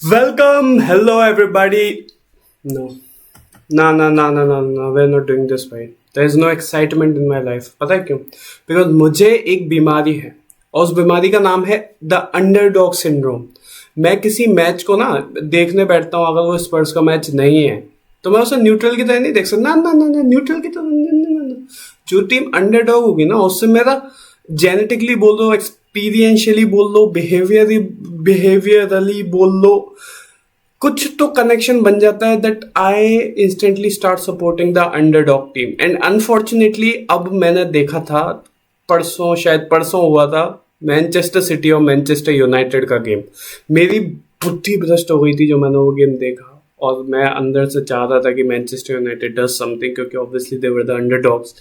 Welcome, hello everybody. No, no, we're not doing this way. There is no excitement in my life. पता है क्यों? Because मुझे एक बीमारी है और उस बीमारी का नाम है द अंडरडॉग सिंड्रोम. मैं किसी मैच को ना देखने बैठता हूँ, अगर वो स्पर्स का मैच नहीं है तो मैं उसे न्यूट्रल की तरह नहीं देख सकता. ना न्यूट्रल की तरह. जो टीम अंडरडॉग होगी ना, उससे मेरा जेनेटिकली बोल दो, एक्सपीरियंशियली बोल लो, बिहेवियरली बोल लो, कुछ तो कनेक्शन बन जाता है that I instantly start supporting the underdog team. And unfortunately अब मैंने देखा था, शायद परसों हुआ था, मैनचेस्टर सिटी और मैनचेस्टर यूनाइटेड का गेम. मेरी बुद्धि भ्रष्ट हो गई थी जो मैंने वो गेम देखा, और मैं अंदर से चाह रहा था कि मैनचेस्टर यूनाइटेड डज समथिंग, क्योंकि obviously they were the underdogs.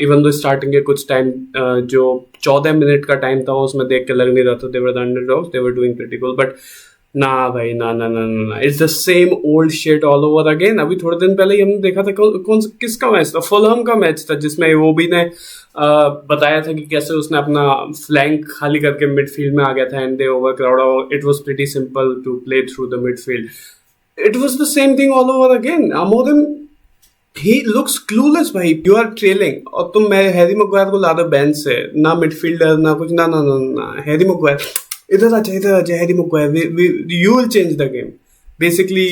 Even though starting के कुछ टाइम, जो 14 मिनट का टाइम था, उसमें देख के लग नहीं रहा था they were the underdogs, they were doing pretty good. But ना भाई, ना, it's the same old shit all over again. अभी थोड़े दिन पहले ही हमने देखा था किसका मैच था, फुलहम का मैच था, जिसमें वो भी ने बताया था कि कैसे उसने अपना फ्लैंक खाली करके मिडफील्ड में आ गया था and they overcrowd. It was pretty simple to play through the midfield. It was the same thing all over again. Amorim, he looks clueless भाई. You are trailing और तुम हैरी मैग्वायर को ला दो बेंच से, ना मिडफील्डर ना कुछ, ना हैरी मैग्वायर इधर आजा Harry Maguire, you will change the game. Basically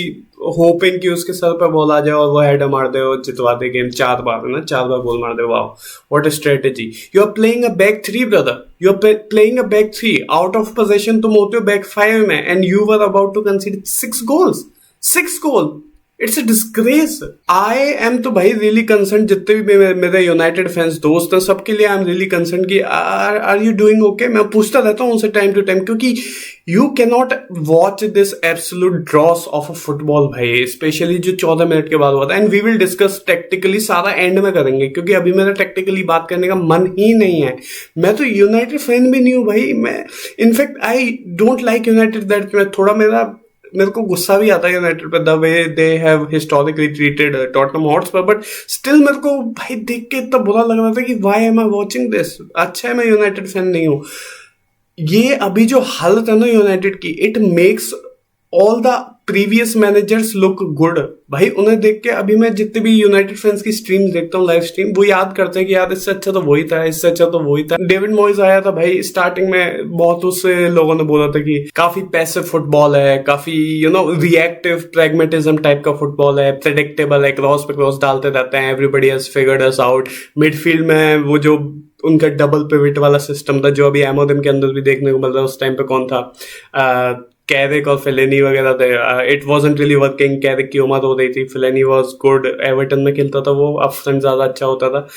hoping कि उसके सर पर बॉल आ जाए और वो हेडर मार दे और जितवा दे गेम. 4 बार गोल मार दे. Wow, what a strategy. You are playing a back 3 brother. You are playing a back 3. Out of possession तुम होते हो back 5 में, and you were about to concede 6 goals. 6 goal. It's a disgrace. I am तो भाई really concern, जितने भी मेरे United fans दोस्त हैं सबके लिए आई एम रियली कंसर्न कि आर यू डूइंग ओके. मैं पूछता रहता हूँ उनसे टाइम टू टाइम, क्योंकि you can not watch this absolute dross of a football भाई, स्पेशली जो 14 मिनट के बाद हुआ था. And we will discuss tactically, सारा एंड में करेंगे, क्योंकि अभी मेरा टेक्टिकली बात करने का मन ही नहीं है. मैं तो यूनाइटेड फैन भी नहीं हूँ भाई. मैं in fact I don't like United that. मैं थोड़ा मेरे को गुस्सा भी आता है यूनाइटेड पे, the way they have historically treated Tottenham Hotspur. But still मेरे को भाई देख के इतना बुरा लग रहा था कि why am I watching this. अच्छा है मैं यूनाइटेड फैन नहीं हूँ. ये अभी जो हालत है ना यूनाइटेड की, it makes all the previous managers look good भाई. उन्हें देख के अभी मैं जितने भी यूनाइटेड फैंस की स्ट्रीम देखता हूँ, लाइव स्ट्रीम, वो याद करते हैं कि यार इससे अच्छा तो वही था, इससे अच्छा तो वही था. डेविड मॉइस आया था भाई, स्टार्टिंग में बहुत उससे लोगों ने बोला था कि काफी पैसिव फुटबॉल है, काफी रिएक्टिव प्रैग्मेटिज्म टाइप का फुटबॉल है, प्रेडिक्टेबल है, क्रॉस पे क्रॉस डालते रहते हैं, everybody has figured us out. Midfield में वो जो उनका डबल पिवट वाला सिस्टम था, जो अभी एमोदिम के अंदर भी देखने को मिल रहा है, उस टाइम पे कौन था, कैरिक और फेलेनी वगैरह थे. It wasn't really working. Carrick की उम्र हो रही थी, फेलेनी वॉज गुड, एवर्टन में खेलता था वो, अप फ्रंट ज्यादा अच्छा होता था.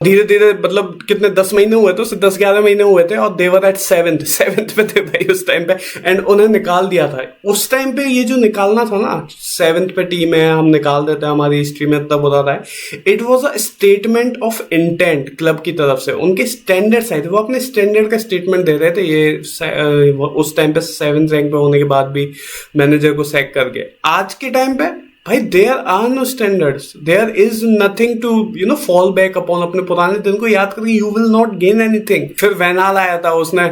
धीरे धीरे मतलब कितने 10 महीने हुए थे, 10-11 महीने हुए थे, और देवर एट 7th पे थे भाई उस टाइम पे. एंड उन्हें निकाल दिया था उस टाइम पे. ये जो निकालना था ना, 7th पे टीम है, हम निकाल देते हैं, हमारी हिस्ट्री में इतना बुरा रहा है. It was a statement of intent club की तरफ से. उनके स्टैंडर्ड आए थे, वो अपने स्टैंडर्ड का स्टेटमेंट दे रहे थे. ये उस टाइम पे 7th रैंक पे होने के बाद भी मैनेजर को सैक करके. आज के टाइम पे भाई there are no standards, there is nothing to fall back upon. अपने पुराने दिन को याद करके you will not gain anything. फिर वैनाल आया था, उसने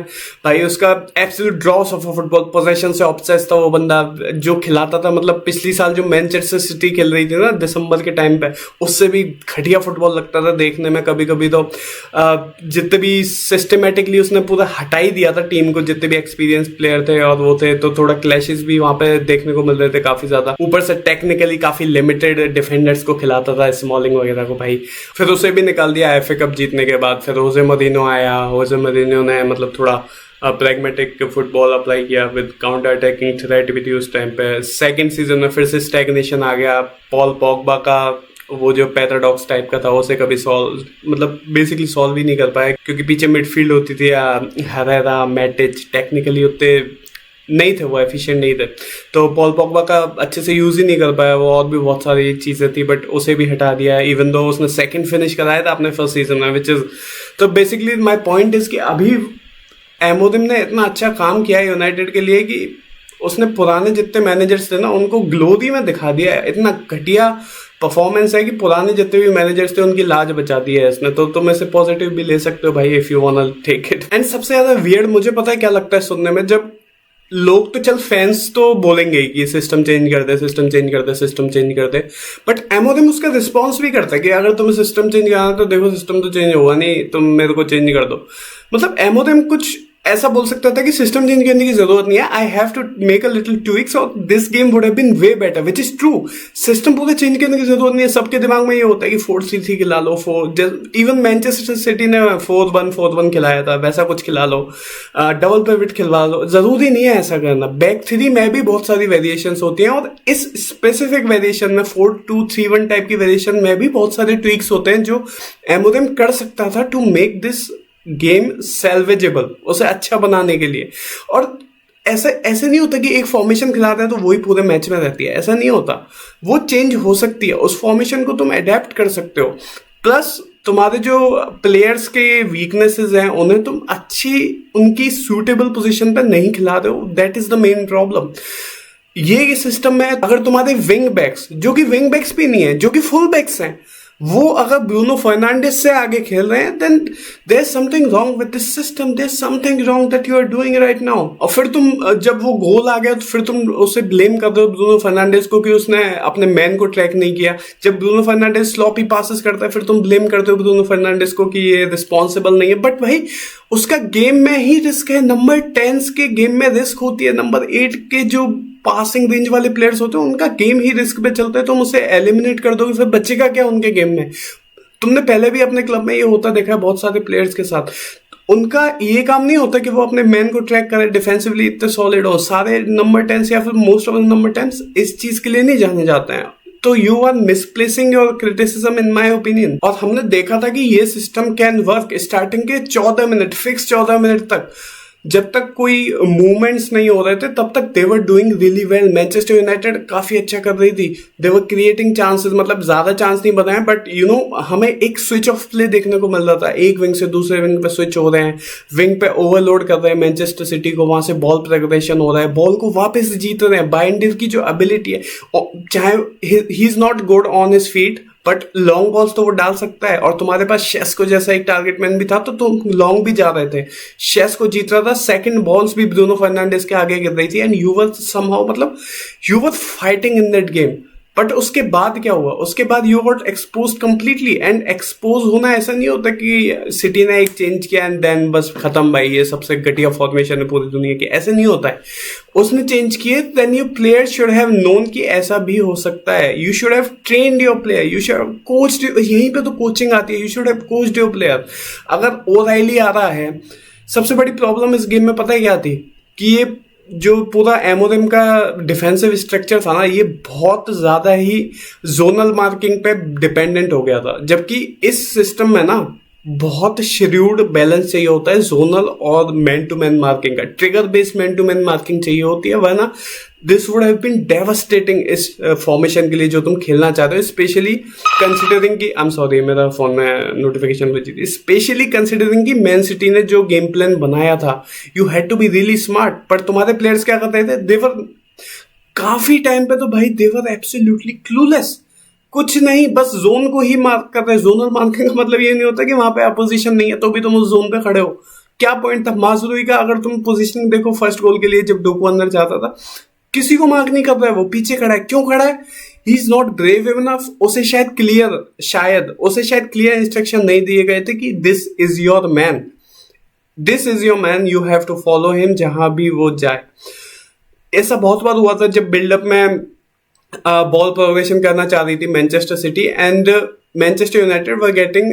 भाई उसका absolute dross of football, possession से ऑब्सेस था वो बंदा, जो खिलाता था. मतलब पिछली साल जो मैनचेस्टर सिटी खेल रही थी ना दिसंबर के टाइम पे, उससे भी घटिया फुटबॉल लगता था देखने में कभी कभी. तो जितने भी सिस्टमेटिकली उसने पूरा हटा ही दिया था टीम को, जितने भी एक्सपीरियंस प्लेयर थे और वो थे, तो थोड़ा क्लैशेस भी वहां पे देखने को मिल रहे थे काफी ज्यादा. ऊपर से टेक्निकली काफी लिमिटेड डिफेंडर्स को खिलाता था, स्मॉलिंग वगैरह को भाई. फिर उसे भी निकाल दिया एफए कप जीतने के बाद. फिर होजे मोरिन्हो आया. होजे मोरिन्हो ने मतलब थोड़ा प्रैग्मेटिक फुटबॉल अप्लाई किया विद काउंटर अटैकिंग थ्रेट भी थी उस टाइम पे. सेकंड सीजन में फिर से स्टैग्नेशन आ गया. पॉल पॉगबा का वो जो पैराडॉक्स टाइप का था, उसे कभी बेसिकली सॉल्व ही नहीं कर पाया, क्योंकि पीछे मिडफील्ड होती थी. हरेरा, मैटिच टेक्निकली उतने नहीं थे, वो एफिशिएंट नहीं थे, तो पॉल पॉगबा का अच्छे से यूज ही नहीं कर पाया वो. और भी बहुत सारी चीजें थी, बट उसे भी हटा दिया, इवन दो उसने सेकंड फिनिश कराया था अपने फर्स्ट सीजन में, विच इज. तो बेसिकली माय पॉइंट इज कि अभी एमोदिम ने इतना अच्छा काम किया है यूनाइटेड के लिए कि उसने पुराने जितने मैनेजर्स थे ना उनको ग्लोरी में दिखा दिया है. इतना घटिया परफॉर्मेंस है कि पुराने जितने भी मैनेजर्स थे उनकी लाज बचा दी है इसने. तो तुम इसे पॉजिटिव भी ले सकते हो भाई, if you want to take it. And सबसे ज्यादा वियर्ड मुझे पता है क्या लगता है सुनने में, जब लोग तो चल फैंस तो बोलेंगे कि सिस्टम चेंज कर दे, सिस्टम चेंज कर दे, सिस्टम चेंज कर दे, बट एमओएम उसका रिस्पॉन्स भी करता है कि अगर तुम्हें सिस्टम चेंज करना है तो देखो सिस्टम तो चेंज होगा नहीं, तुम मेरे को चेंज कर दो। मतलब एमओएम कुछ ऐसा बोल सकता था कि सिस्टम चेंज करने की जरूरत नहीं है, I have to make a little tweaks और this game would have been way better, which is true. System पूरे चेंज करने की जरूरत नहीं है। सबके दिमाग में ये होता है कि 4-3-3 खिला लो, इवन मैनचेस्टर सिटी ने 4-1-4-1 खिलाया था, वैसा कुछ खिला लो, डबल पिवट खिलवा लो। जरूरी नहीं है ऐसा करना। बैक थ्री में भी बहुत सारी वेरिएशन होती हैं और इस स्पेसिफिक वेरिएशन में 4-2-3-1 टाइप की वेरिएशन में भी बहुत सारे ट्विक्स होते हैं जो एमओएम कर सकता था टू मेक दिस गेम सैल्वेजेबल, उसे अच्छा बनाने के लिए। और ऐसे नहीं होता कि एक फॉर्मेशन खिलाते हैं तो वही पूरे मैच में रहती है, ऐसा नहीं होता। वो चेंज हो सकती है, उस फॉर्मेशन को तुम अडेप्ट कर सकते हो। प्लस तुम्हारे जो प्लेयर्स के वीकनेसेस हैं उन्हें तुम अच्छी उनकी सूटेबल पोजीशन पर नहीं खिला रहे हो, that is the main problem. ये सिस्टम में अगर तुम्हारे विंग बैक्स, जो कि विंग बैक्स भी नहीं है, जो कि फुल बैक्स हैं, वो अगर ब्रूनो फर्नांडिस से आगे खेल रहे हैं, then there is something wrong with this system, there is something wrong that you are doing right now. और फिर तुम जब वो गोल आ गया तो फिर तुम उसे ब्लेम कर दो ब्रूनो फर्नांडिस को कि उसने अपने मैन को ट्रैक नहीं किया। जब ब्रूनो फर्नांडिस स्लॉपी पासेस करता है फिर तुम ब्लेम करते हो ब्रूनो फर्नांडिस को कि ये रिस्पॉन्सिबल नहीं है। बट भाई उसका गेम में ही रिस्क है, नंबर 10 के गेम में रिस्क होती है, नंबर 8 के जो पासिंग रेंज वाले प्लेयर्स होते हैं उनका गेम ही रिस्क पे चलता है। तुम उसे एलिमिनेट कर दोगे फिर बचेगा क्या उनके गेम में? तुमने पहले भी अपने क्लब में ये होता देखा है बहुत सारे प्लेयर्स के साथ। उनका ये काम नहीं होता कि वो अपने मैन को ट्रैक करे, डिफेंसिवली इतने सॉलिड हो। सारे नंबर 10 या फिर मोस्ट ऑफ द नंबर 10 इस चीज के लिए नहीं जाने जाते हैं। तो you are misplacing your criticism in my opinion. और हमने देखा था कि ये सिस्टम कैन वर्क स्टार्टिंग के 14 मिनट, फिक्स 14 मिनट तक, जब तक कोई मूवमेंट्स नहीं हो रहे थे तब तक they were doing really well. Manchester United काफी अच्छा कर रही थी, दे वर क्रिएटिंग चांसेस, मतलब ज्यादा चांस नहीं बनाए बट यू नो हमें एक स्विच ऑफ प्ले देखने को मिल रहा था। एक विंग से दूसरे विंग पे स्विच हो रहे हैं, विंग पे ओवरलोड कर रहे हैं मैनचेस्टर सिटी को, वहां से बॉल प्रोग्रेशन हो रहा है, बॉल को वापस जीत रहे हैं। बाइंडर की जो एबिलिटी है, चाहे ही is not good on his feet but long balls तो वो डाल सकता है। और तुम्हारे पास शेस्को जैसा एक टारगेट मैन भी था तो तुम लॉन्ग भी जा रहे थे, शेस्को जीत रहा था, सेकंड बॉल्स भी ब्रूनो फर्नांडिस के आगे गिर रही थी एंड यू वर समहाउ, मतलब you were fighting in that game. But उसके बाद क्या हुआ? उसके बाद you got expose completely. And expose होना ऐसा नहीं होता कि सिटी ने एक चेंज किया एंड देन बस खत्म भाई ये सबसे घटिया फॉर्मेशन है पूरी दुनिया की, ऐसे नहीं होता है। उसने चेंज किए, then you player should have known कि ऐसा भी हो सकता है। You should have trained your player, you should have coached, यहीं पे तो कोचिंग आती है, you should have coached your player. अगर ओराइली आ रहा है, सबसे बड़ी प्रॉब्लम इस गेम में पता है क्या थी? कि ये जो पूरा एमओएम का डिफेंसिव स्ट्रक्चर था ना, ये बहुत ज्यादा ही जोनल मार्किंग पे डिपेंडेंट हो गया था, जबकि इस सिस्टम में ना बहुत श्रूड बैलेंस चाहिए होता है जोनल और मैन टू मैन मार्किंग का। Trigger based man to man marking चाहिए होती है, वरना this would have been devastating इस फॉर्मेशन के लिए जो तुम खेलना चाहते हो। स्पेशली कंसिडरिंग कि आई एम सॉरी मेरा फोन में नोटिफिकेशन बजी थी। स्पेशली कंसिडरिंग कि मैन सिटी ने जो गेम प्लान बनाया था, you had to be really smart. पर तुम्हारे प्लेयर्स क्या करते थे? देवर काफी टाइम पे तो भाई देवर एब्सोल्युटली क्लूलेस, कुछ नहीं, बस जोन को ही मार्क कर रहे हैं। जोनल मार्किंग का मतलब ये नहीं होता कि वहां पे अपोजिशन नहीं है तो भी तुम उस जोन पे खड़े हो। क्या पॉइंट था माजरूई का? अगर तुम पोजीशन देखो फर्स्ट गोल के लिए जब डोकू अंदर जाता था, किसी को मार्क नहीं कर रहा है, वो पीछे खड़ा है। क्यों खड़ा है? He is not brave enough. उसे शायद क्लियर इंस्ट्रक्शन नहीं दिए गए थे कि this is your man, this is your man, you have to follow him जहां भी वो जाए। ऐसा बहुत बार हुआ था जब बिल्डअप में बॉल प्रोग्रेशन करना चाह रही थी Manchester city and Manchester United were getting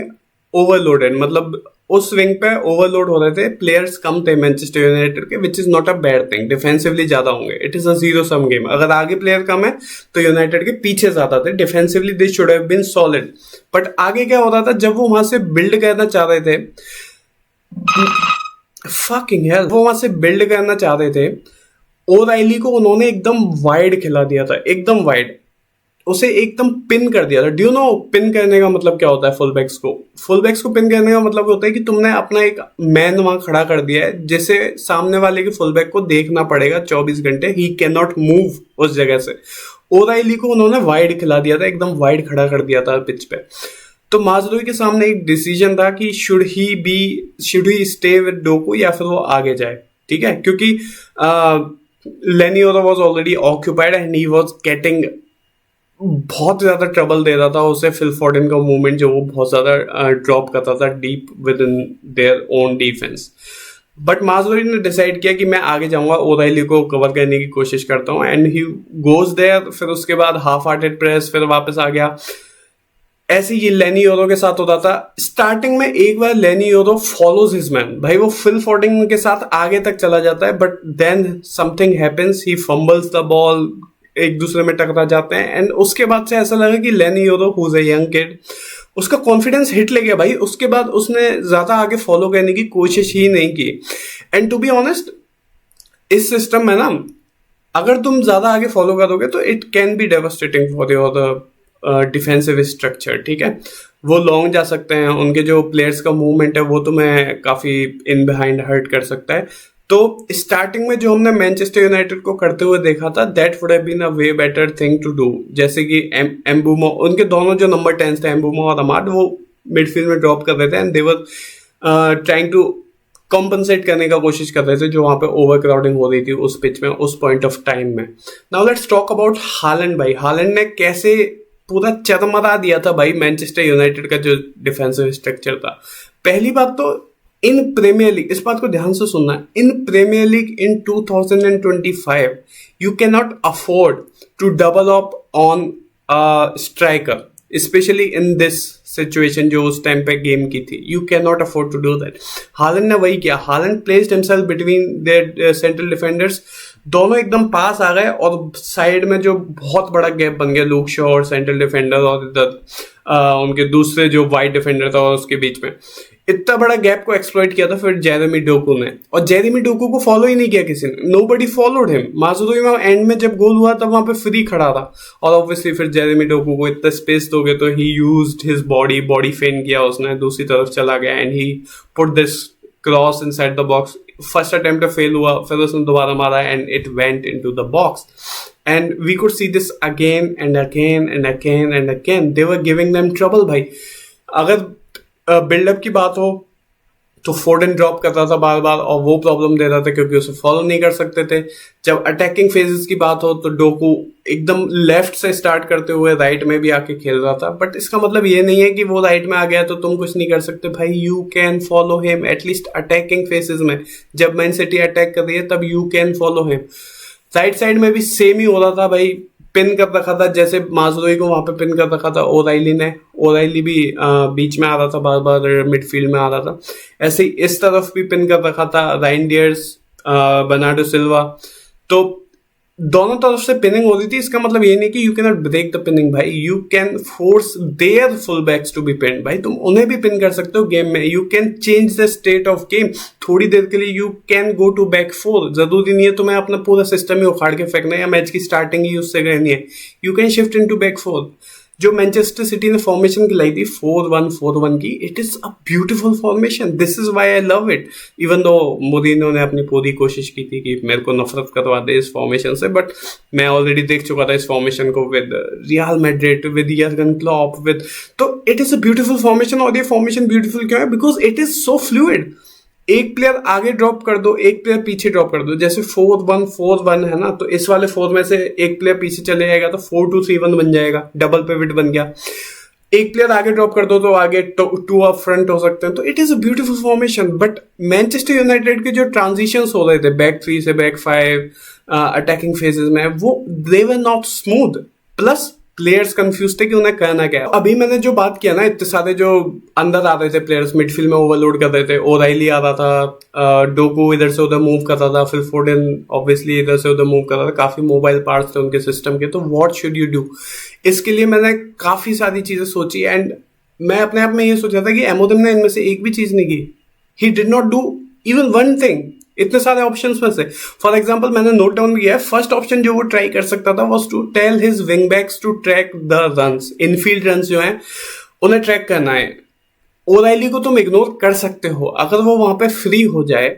overloaded, मतलब उस विंग पे ओवरलोड हो रहे थे, प्लेयर्स कम थे मैनचेस्टर यूनाइटेड के, which is not a bad thing. Defensively ज्यादा होंगे, it is a zero sum game. अगर आगे प्लेयर कम है तो यूनाइटेड के पीछे ज्यादा थे, defensively they should have been solid. But आगे क्या हो रहा था, जब वो वहां से बिल्ड करना चाह रहे थे, फकिंग हेल, वो वहां से बिल्ड करना चाह रहे थे, ओराइली को उन्होंने एकदम वाइड खिला दिया था, एकदम वाइड, उसे एकदम पिन कर दिया था। ड्यू नो पिन करने का मतलब क्या होता है? फुलबैक्स को पिन करने का मतलब होता है कि तुमने अपना एक मैन वहां खड़ा कर दिया है जिसे सामने वाले के फुलबैक को देखना पड़ेगा 24 घंटे, ही कैन नॉट मूव उस जगह से। ओराइली को उन्होंने वाइड खिला दिया था, एकदम वाइड खड़ा कर दिया था पिच पे। तो माजरूई के सामने एक डिसीजन था कि should he stay with Docu या फिर वो आगे जाए, ठीक है? क्योंकि लेनी ओरो was already occupied and he was getting बहुत ज्यादा ट्रबल दे रहा था उसे फिल फॉर्डन का मूवमेंट जो वो बहुत ज्यादा ड्रॉप करता था deep within their own defence. But माजोरी ने डिसाइड किया कि मैं आगे जाऊंगा, ओराइली को कवर करने की कोशिश करता हूँ, एंड ही गोज देयर। फिर उसके बाद हाफ हार्टेड प्रेस, फिर वापस आ गया। ऐसे ये लेनी ओरो के साथ होता था। स्टार्टिंग में एक बार लेनी ओरो फॉलोज हिज मैन, भाई वो फिल फॉर्डन के साथ आगे तक चला जाता है, but then something happens, he fumbles the ball, एक दूसरे में टकरा जाते हैं। एंड उसके बाद से ऐसा लगा कि लेनी ओरो who is a young kid, उसका कॉन्फिडेंस हिट ले गया भाई। उसके बाद उसने ज्यादा आगे फॉलो करने की कोशिश ही नहीं की। एंड टू बी ऑनेस्ट, इस सिस्टम में ना अगर तुम ज्यादा आगे फॉलो करोगे तो it can be devastating for your defensive structure, ठीक है। वो लॉन्ग जा सकते हैं, उनके जो प्लेयर्स का मूवमेंट है वो तुम्हें काफी इन बिहाइंड हर्ट कर सकता है। तो स्टार्टिंग में जो हमने मैनचेस्टर यूनाइटेड को करते हुए देखा था, that would have been a way better thing to do. जैसे कि एम्बुमो, उनके दोनों जो नंबर 10 थे एम्बुमो और अमाड, वो मिडफील्ड में ड्रॉप कर रहे थे and they were trying to compensate करने का कोशिश कर रहे थे जो वहां पे ओवर क्राउडिंग हो रही थी उस पिच में, उस पॉइंट ऑफ टाइम में। Now let's talk about Holland भाई। हालैंड ने कैसे पूरा चरमरा दिया था भाई मैनचेस्टर यूनाइटेड का जो डिफेंसिव स्ट्रक्चर था। पहली बात तो इन प्रीमियर लीग, इस बात को ध्यान से सुनना, in Premier League in 2025 you can not afford to double up on striker, specially in this situation जो उस टाइम पे गेम की थी। You can not afford to do that. Haaland ने वही किया। Haaland placed himself between their central defenders, दोनों एकदम पास आ गए और साइड में जो बहुत बड़ा गैप बन गया लूक शॉ और सेंट्रल डिफेंडर और इधर उनके दूसरे जो वाइड डिफेंडर था और उसके बीच में इतना बड़ा गैप को एक्सप्लॉइट किया था फिर जेरेमी डोकू ने। और जेरेमी डोकू को फॉलो ही नहीं किया किसी ने, नोबडी फॉलोड हिम। माजुरुई में एंड में जब गोल हुआ तब वहां पे फ्री खड़ा था और ऑब्वियसली फिर जेरेमी डोकू को इतना स्पेस दोगे तो he used his body feint किया उसने, दूसरी तरफ चला गया and he put this cross inside the box. First attempt fail हुआ, फिर उसने दोबारा मारा and it went into the box. And we could see this again and again and again and again, they were giving them trouble भाई। अगर buildup की बात हो तो फोर्डन ड्रॉप करता था बार बार और वो प्रॉब्लम दे रहा था क्योंकि उसे फॉलो नहीं कर सकते थे। जब अटैकिंग फेजेस की बात हो तो डोकू एकदम लेफ्ट से स्टार्ट करते हुए राइट में भी आके खेल रहा था। बट इसका मतलब ये नहीं है कि वो राइट में आ गया तो तुम कुछ नहीं कर सकते भाई। You can follow him at least attacking phases में। जब मैन सिटी अटैक कर रही है तब you can follow him. Right side में भी सेम ही हो रहा था भाई, पिन कर रखा था, जैसे माजुरोई को वहां पे पिन कर रखा था ओराइली ने। ओराइली भी बीच में आ रहा था, बार बार मिडफील्ड में आ रहा था। ऐसे ही इस तरफ भी पिन कर रखा था राइंडियर्स, बर्नार्डो सिल्वा। तो दोनों तरफ से पिनिंग हो रही थी। इसका मतलब ये नहीं कि you can not break the pinning भाई, you can force their full backs to be pin भाई। तुम उन्हें भी पिन कर सकते हो गेम में। You can change the state of game. थोड़ी देर के लिए you can go to back four. जरूरी नहीं है तुम्हें अपना पूरा सिस्टम ही उखाड़ के फेंकना या मैच की स्टार्टिंग ही उससे करनी है। You can shift in to back four. जो मैनचेस्टर सिटी ने फॉर्मेशन खिलाई थी 4-1-4-1 की, it is a beautiful formation. This is why I love it. Even though Mourinho ने अपनी पूरी कोशिश की थी कि मेरे को नफरत करवा दे इस फॉर्मेशन से, बट मैं ऑलरेडी देख चुका था इस फॉर्मेशन को with Real Madrid, with Jurgen Klopp, with, तो it is a beautiful formation. और ये फॉर्मेशन ब्यूटीफुल क्यों है? Because it is so fluid. एक प्लेयर आगे ड्रॉप कर दो, एक प्लेयर पीछे ड्रॉप कर दो। जैसे 4-1-4-1 है ना, तो इस वाले 4 में से एक प्लेयर पीछे चले जाएगा तो 4-2-3-1 बन जाएगा, डबल पिवट बन गया। एक प्लेयर आगे ड्रॉप कर दो तो आगे 2 अप फ्रंट हो सकते हैं। तो it is a beautiful formation. But Manchester United के जो ट्रांजिशंस हो रहे थे बैक 3 से बैक 5 अटैकिंग फेजेस में, वो they were not smooth. Plus players confuse थे कि उन्हें करना क्या है। अभी मैंने जो बात किया ना, इतने सारे जो अंदर आ रहे थे प्लेयर्स, मिडफील्ड में ओवरलोड कर रहे थे। ओराइली आ रहा था, डोकू इधर से उधर मूव कर रहा था, फिर फोर्डन ऑब्वियसली इधर से उधर मूव कर रहा था। काफी मोबाइल पार्ट्स थे उनके सिस्टम के। तो व्हाट शुड यू डू? इसके लिए मैंने काफी सारी चीजें सोची एंड मैं अपने आप में ये सोचा था कि एमोदम ने इनमें से एक भी चीज नहीं की। He did not do even one thing इतने सारे ऑप्शंस में से। फॉर एग्जांपल मैंने नोट डाउन किया है, फर्स्ट ऑप्शन जो वो ट्राई कर सकता था was to tell his wing backs to track the runs, infield runs जो हैं उन्हें ट्रैक करना है। ओराइली को तुम इग्नोर कर सकते हो, अगर वो वहां पे फ्री हो जाए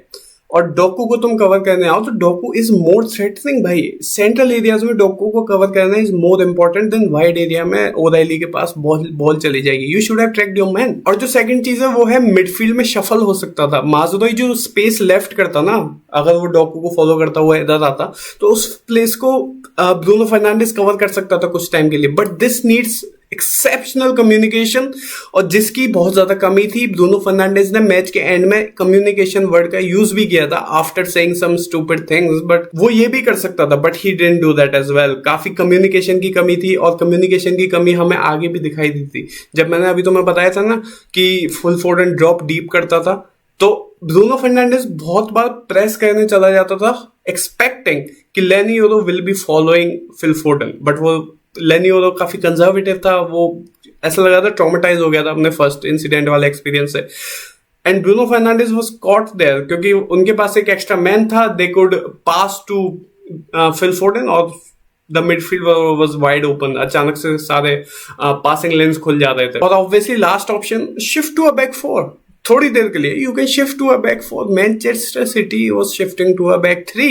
और डोकू को तुम कवर करने आओ तो डोकू इज मोर थ्रेटनिंग भाई। सेंट्रल एरियाज में डोकू को कवर करना is more important than wide area में ओराइली के पास बॉल चली जाएगी। You should have tracked your man. और जो सेकंड चीज है वो है मिडफील्ड में शफल हो सकता था। माजुरोई जो स्पेस लेफ्ट करता ना, अगर वो डोकू को फॉलो करता हुआ इधर आता तो उस प्लेस को ब्रूनो फर्नांडिस कवर कर सकता था कुछ टाइम के लिए। But this needs exceptional communication, और जिसकी बहुत ज्यादा कमी थी। ब्रूनो फर्नांडिस ने मैच के एंड में कम्युनिकेशन वर्ड का यूज भी किया था after saying some stupid things, but वो ये भी कर सकता था, but he didn't do that as well. काफी कम्युनिकेशन की कमी थी, और कम्युनिकेशन की कमी हमें आगे भी दिखाई दी थी। जब मैंने अभी तुम्हें बताया था ना कि फिल फोडेन ड्रॉप डीप करता था, तो ब्रूनो फर्नांडिस बहुत बार प्रेस करने चला जाता था एक्सपेक्टिंग कि Leny Yoro will be following Phil Foden, but वो लेनी योरो काफी कंजर्वेटिव था। वो ऐसा लगा था ट्रॉमेटाइज हो गया था अपने फर्स्ट इंसिडेंट वाले एक्सपीरियंस से। And Bruno Fernandes was caught there क्योंकि उनके पास एक एक्स्ट्रा मैन था। They could pass to Phil Foden और the midfield was wide open. अचानक से सारे पासिंग लेन्स खुल जा रहे थे। और obviously last option, shift to a back four. थोड़ी देर के लिए you can shift to a back four. Manchester City was shifting to a back three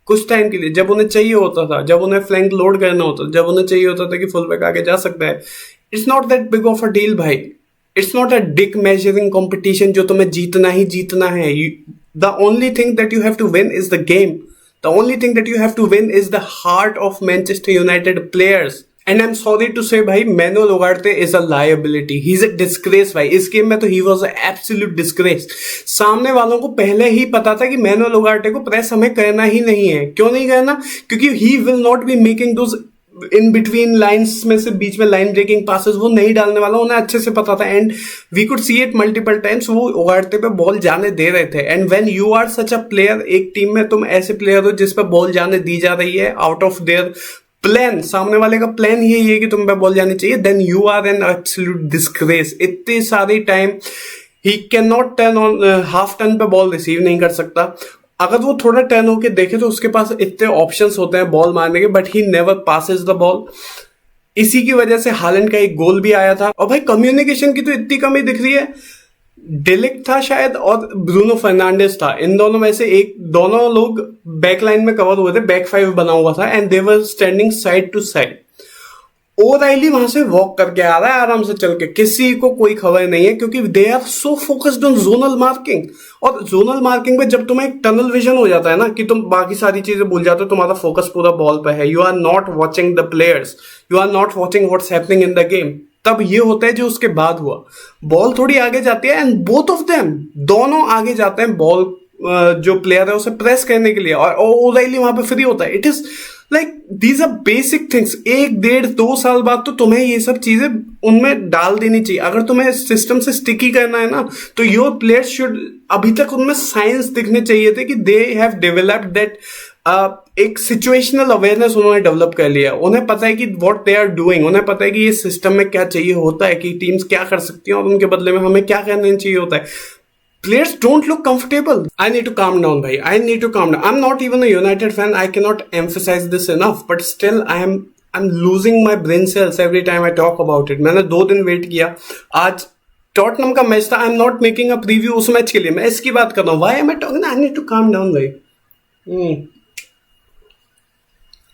कुछ टाइम के लिए, जब उन्हें चाहिए होता था, जब उन्हें फ्लैंक लोड करना होता था, जब उन्हें चाहिए होता था कि फुल बैक आगे जा सकता है। It's not that big of a deal भाई। It's not a dick measuring competition जो तुम्हें जीतना ही जीतना है। The only thing that you have to win is the game. The only thing that you have to win is the heart of Manchester United players. And I am sorry to say भाई, Manuel Ugarte is a liability. He is a disgrace भाई। इस game में तो he was a absolute disgrace. सामने वालों को पहले ही पता था कि मैनुअल उगाड़ते को प्रेस हमें करना ही नहीं है। क्यों नहीं करना? क्योंकि he will not be making those in between lines में से बीच में लाइन ब्रेकिंग पासेस वो नहीं डालने वाला। उन्हें अच्छे से पता था, and we could see it multiple times. वो उगाड़ते पे बॉल जाने दे रहे थे। And when you are such a player, एक टीम में तुम ऐसे प्लेयर हो जिस पे बॉल जाने दी जा रही है आउट ऑफ देयर प्लान, सामने वाले का प्लान यही है कि तुम पे बॉल जानी चाहिए, then you are an absolute disgrace. इतने सारी time he can not turn on, half turn पे बॉल रिसीव नहीं कर सकता। अगर वो थोड़ा टर्न होके देखे तो उसके पास इतने ऑप्शंस होते हैं बॉल मारने के, but he never passes the ball. इसी की वजह से हालैंड का एक गोल भी आया था। और भाई कम्युनिकेशन की तो इतनी कमी दिख रही है। डेलिक्ट था शायद और ब्रूनो फर्नांडिस था, इन दोनों में से एक, दोनों लोग बैक लाइन में कवर हुए थे, बैक फाइव बना हुआ था, and they were standing side to side. O'Reilly वहां से वॉक करके आ रहा है आराम से चल के, किसी को कोई खबर नहीं है, क्योंकि they are so focused on zonal marking. और जोनल मार्किंग में जब तुम्हें एक टनल विजन हो जाता है ना कि तुम बाकी सारी चीजें भूल जाते हो, तुम्हारा फोकस पूरा बॉल पे है, you are not watching the players, you are not watching what's happening in the game, तब ये होता है जो उसके बाद हुआ। बॉल थोड़ी आगे जाती है एंड बोथ ऑफ देम, दोनों आगे जाते हैं बॉल जो प्लेयर है उसे प्रेस करने के लिए, और ओराइली वहां पे फ्री होता है। It is like these are basic things. 1-1.5-2 साल बाद तो तुम्हें ये सब चीजें उनमें डाल देनी चाहिए। अगर तुम्हें सिस्टम से स्टिकी करना है ना, तो योर प्लेयर्स शुड, अभी तक उनमें साइंस दिखने चाहिए थे कि दे हैव डेवलप्ड दैट, एक सिचुएशनल अवेयरनेस उन्होंने डेवलप कर लिया। उन्हें पता है कि व्हाट दे आर डूइंग, उन्हें पता है कि ये सिस्टम में क्या चाहिए होता है, कि टीम्स क्या कर सकती हैं और उनके बदले में हमें क्या करना चाहिए होता है। Players don't look comfortable. I need to calm down, bhai. I need to calm down. I'm not even a United fan. I cannot emphasize this enough. But still, I'm losing my brain cells every time I talk about it. मैंने 2 दिन wait किया। आज Tottenham का match था। I'm not making a preview उस match के लिए। मैं इसकी बात कर रहा हूँ। Why am I talking? I need to calm down, भाई।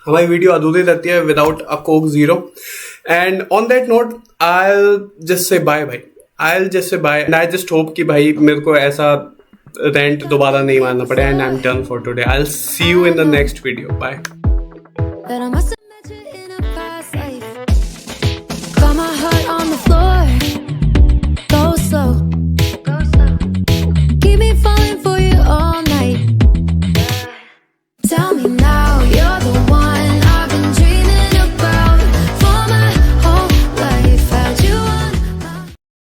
हमारी वीडियो अधूरी रहती है without a Coke Zero. And on that note, I'll just say bye, भाई। I'll just say bye, and I just hope कि भाई मेरे को ऐसा रेंट दोबारा नहीं मारना पड़े, and I'm done for today. I'll see you in the next video. Bye. That I must have met you in a past life. Got my heart on the floor. Go slow. Go slow. Keep me falling for you all night. Tell me now.